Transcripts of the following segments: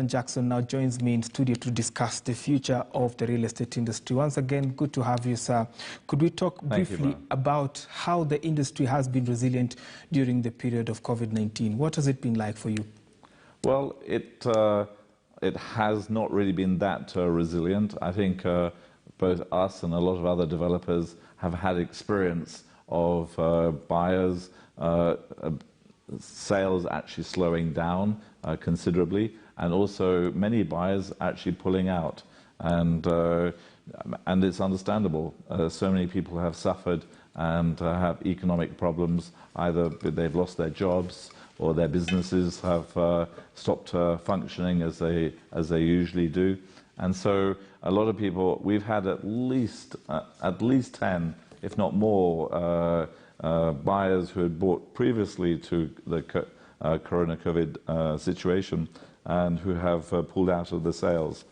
Jackson now joins me in studio to discuss the future of the real estate industry. Once again, good to have you, sir. Could we talk briefly about how the industry has been resilient during the period of COVID-19? What has it been like for you? Well, it has not really been that resilient. I think both us and a lot of other developers have had experience of buyers, sales actually slowing down considerably, and also many buyers actually pulling out. And it's understandable. So many people have suffered and have economic problems. Either they've lost their jobs or their businesses have stopped functioning as they usually do. And so a lot of people, we've had at least 10, if not more, buyers who had bought previously to the Corona COVID situation and who have pulled out of the sales.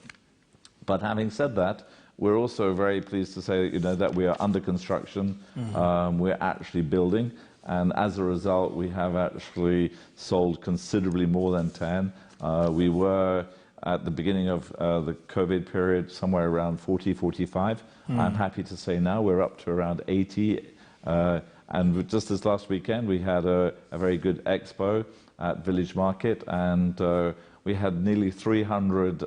But having said that, we're also very pleased to say that we are under construction. We're actually building, and as a result, we have actually sold considerably more than 10. We were at the beginning of the COVID period somewhere around 40, 45. I'm happy to say now we're up to around 80. And just this last weekend, we had a very good expo at Village Market, and we had nearly 300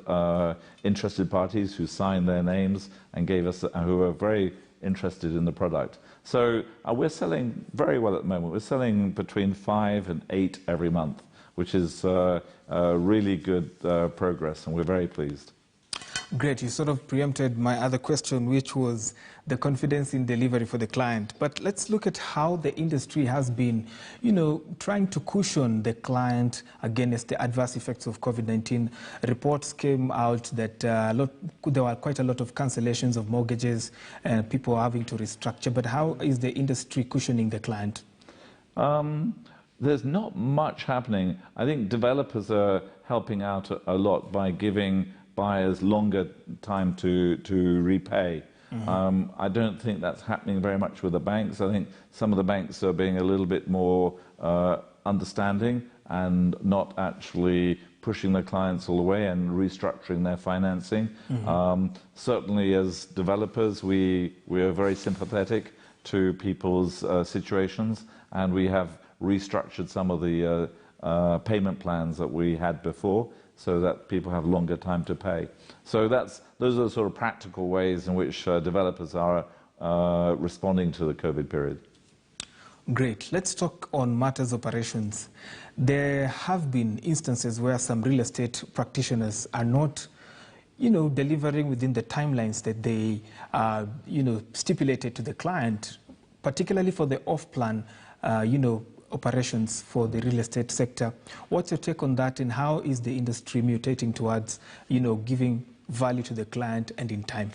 interested parties who signed their names and gave us, who were very interested in the product. So we're selling very well at the moment. We're selling between 5 and 8 every month, which is really good progress, and we're very pleased. Great. You sort of preempted my other question, which was the confidence in delivery for the client. But let's look at how the industry has been, trying to cushion the client against the adverse effects of COVID-19. Reports came out that there were quite a lot of cancellations of mortgages and people having to restructure. But how is the industry cushioning the client? There's not much happening. I think developers are helping out a lot by giving buyers longer time to repay. I don't think that's happening very much with the banks. I think some of the banks are being a little bit more understanding and not actually pushing their clients all the way and restructuring their financing. Certainly as developers, we are very sympathetic to people's situations, and we have restructured some of the payment plans that we had before, so that people have longer time to pay. So those are the sort of practical ways in which developers are responding to the COVID period. Great. Let's talk on matters operations. There have been instances where some real estate practitioners are not, delivering within the timelines that they, stipulated to the client, particularly for the off-plan, operations for the real estate sector. What's your take on that, and how is the industry mutating towards, giving value to the client and in time?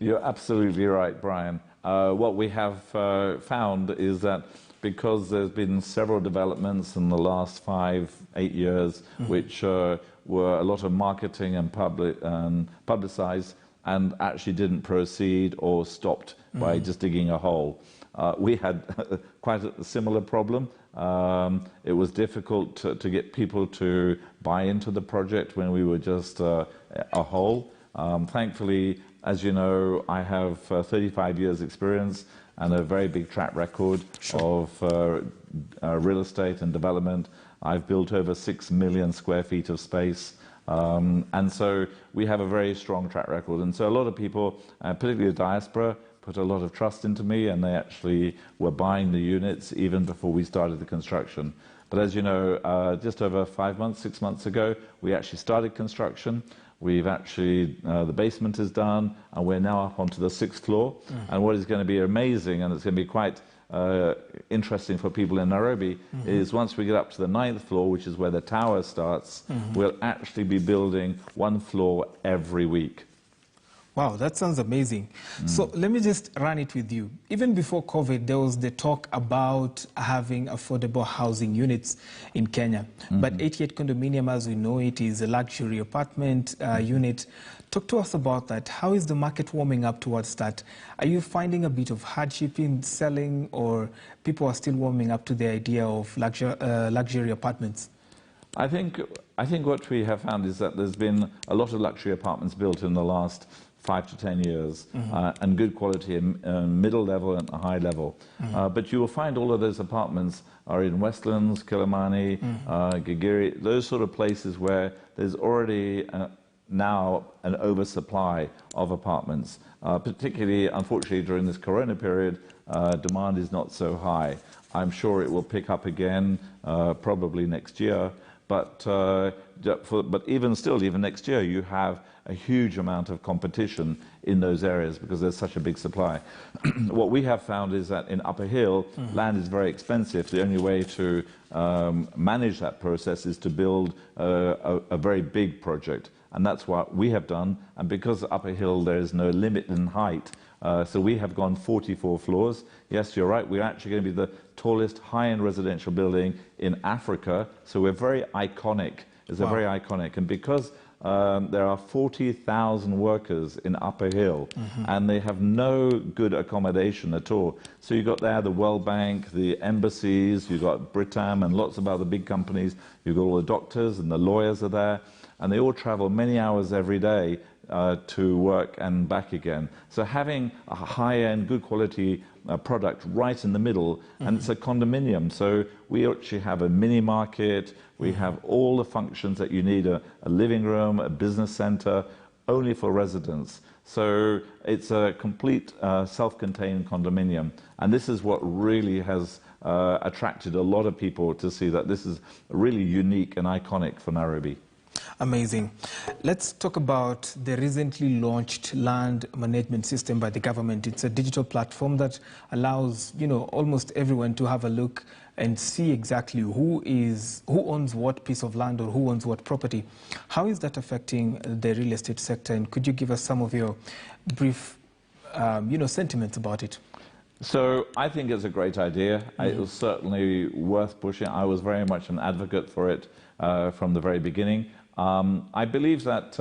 You're absolutely right, Brian. What we have found is that because there's been several developments in the last 5-8 years, which were a lot of marketing and publicized and actually didn't proceed or stopped by just digging a hole. We had quite a similar problem. It was difficult to get people to buy into the project when we were just a hole. Thankfully, as you know, I have 35 years experience and a very big track record of real estate and development. I've built over 6 million square feet of space. And so we have a very strong track record. And so a lot of people, particularly the diaspora, put a lot of trust into me, and they actually were buying the units even before we started the construction. But as you know, just over 6 months ago, we actually started construction. We've actually, the basement is done, and we're now up onto the 6th floor. And what is going to be amazing, and it's going to be quite interesting for people in Nairobi, is once we get up to the 9th floor, which is where the tower starts, we'll actually be building 1 floor every week. Wow, that sounds amazing. So let me just run it with you. Even before COVID, there was the talk about having affordable housing units in Kenya. But 88 condominium, as we know it, is a luxury apartment unit. Talk to us about that. How is the market warming up towards that? Are you finding a bit of hardship in selling, or people are still warming up to the idea of luxury apartments? I think what we have found is that there's been a lot of luxury apartments built in the last 5 to 10 years, and good quality middle level and high level. But you will find all of those apartments are in Westlands, Kilimani, Gigiri, those sort of places where there's already now an oversupply of apartments. Particularly, unfortunately, during this corona period, demand is not so high. I'm sure it will pick up again, probably next year. But even next year, you have a huge amount of competition in those areas because there's such a big supply. What we have found is that in Upper Hill, land is very expensive. The only way to manage that process is to build a very big project. And that's what we have done. And because Upper Hill, there is no limit in height, so we have gone 44 floors. Yes, you're right, we're actually going to be the tallest high-end residential building in Africa. So we're very iconic. It's a very iconic. And because there are 40,000 workers in Upper Hill, and they have no good accommodation at all. So you've got there the World Bank, the embassies, you've got Britam and lots of other big companies. You've got all the doctors and the lawyers are there. And they all travel many hours every day to work and back again. So having a high-end, good quality product right in the middle, and it's a condominium. So we actually have a mini market, we have all the functions that you need, a living room, a business center, only for residents. So it's a complete self-contained condominium. And this is what really has attracted a lot of people to see that this is really unique and iconic for Nairobi. Amazing. Let's talk about the recently launched land management system by the government. It's a digital platform that allows, almost everyone to have a look and see exactly who owns what piece of land or who owns what property. How is that affecting the real estate sector? And could you give us some of your brief, sentiments about it? So I think it's a great idea. It was certainly worth pushing. I was very much an advocate for it from the very beginning. I believe that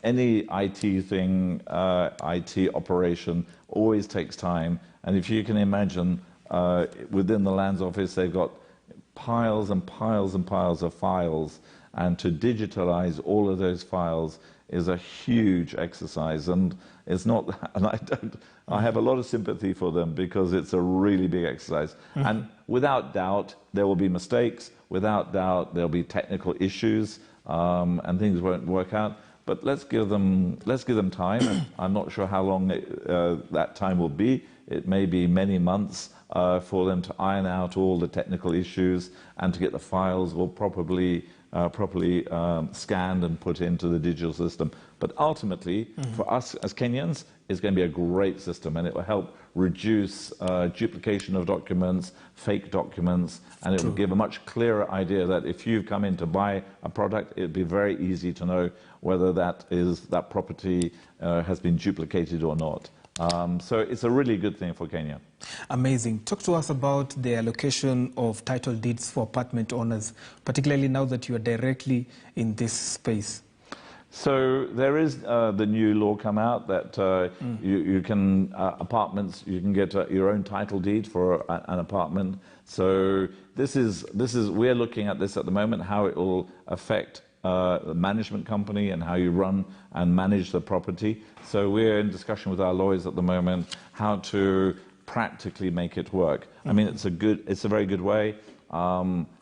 any IT thing, IT operation always takes time. And if you can imagine, within the Lands Office, they've got piles and piles and piles of files. And to digitalize all of those files is a huge exercise. And it's not, and I have a lot of sympathy for them because it's a really big exercise. And without doubt, there will be mistakes. Without doubt, there'll be technical issues and things won't work out. But let's give them time. I'm not sure how long that time will be. It may be many months for them to iron out all the technical issues and to get the files all properly scanned and put into the digital system. But ultimately, for us as Kenyans, it's going to be a great system, and it will help reduce duplication of documents, fake documents, and it will give a much clearer idea that if you've come in to buy a product, it'd be very easy to know whether that property has been duplicated or not. So it's a really good thing for Kenya. Amazing. Talk to us about the allocation of title deeds for apartment owners, particularly now that you are directly in this space. So there is the new law come out that you can apartments, you can get your own title deed for an apartment. So this is we're looking at this at the moment, how it will affect the management company and how you run and manage the property. So we're in discussion with our lawyers at the moment how to practically make it work. I mean, it's a very good way.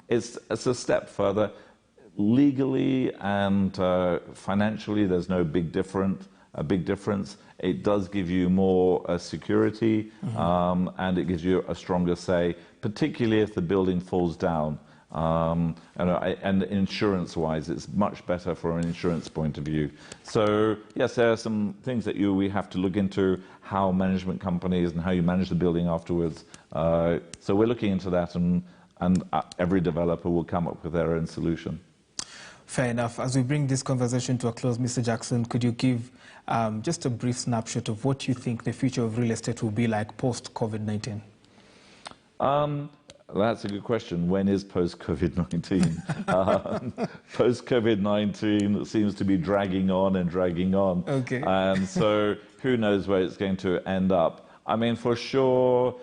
It's a step further. Legally and financially, there's no big difference. It does give you more security, and it gives you a stronger say, particularly if the building falls down. And insurance-wise, it's much better from an insurance point of view. So yes, there are some things that we have to look into, how management companies and how you manage the building afterwards. So we're looking into that, and every developer will come up with their own solution. Fair enough. As we bring this conversation to a close, Mr. Jackson, could you give just a brief snapshot of what you think the future of real estate will be like post-COVID-19? That's a good question. When is post-COVID-19? Post-COVID-19 seems to be dragging on and dragging on. Okay. And so who knows where it's going to end up. I mean, for sure,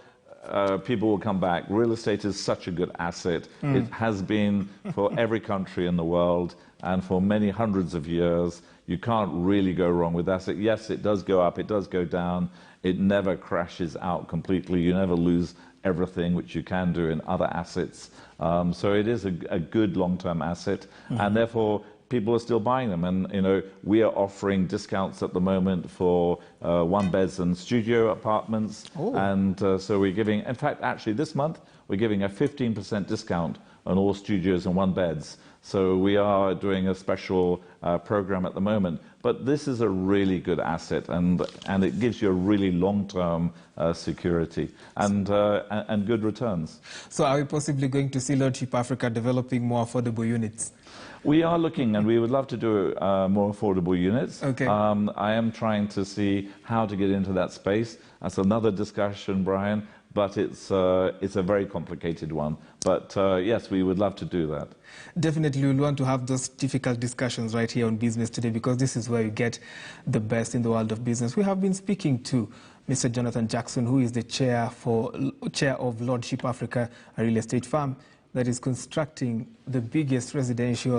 people will come back. Real estate is such a good asset. It has been for every country in the world and for many hundreds of years. You can't really go wrong with asset. Yes, it does go up, it does go down. It never crashes out completely. You never lose everything, which you can do in other assets. So it is a good long-term asset, and therefore people are still buying them. And we are offering discounts at the moment for one-beds and studio apartments. Oh. And so we're giving, in fact, actually this month we're giving a 15% discount on all studios and one-beds. So we are doing a special program at the moment. But this is a really good asset, and it gives you a really long-term security and good returns. So are we possibly going to see Lordship Africa developing more affordable units? We are looking, and we would love to do more affordable units. Okay. I am trying to see how to get into that space. That's another discussion, Brian, but it's a very complicated one. But yes, we would love to do that. Definitely, we'll want to have those difficult discussions right here on Business Today, because this is where you get the best in the world of business. We have been speaking to Mr. Jonathan Jackson, who is the chair of Lordship Africa, a real estate firm that is constructing the biggest residential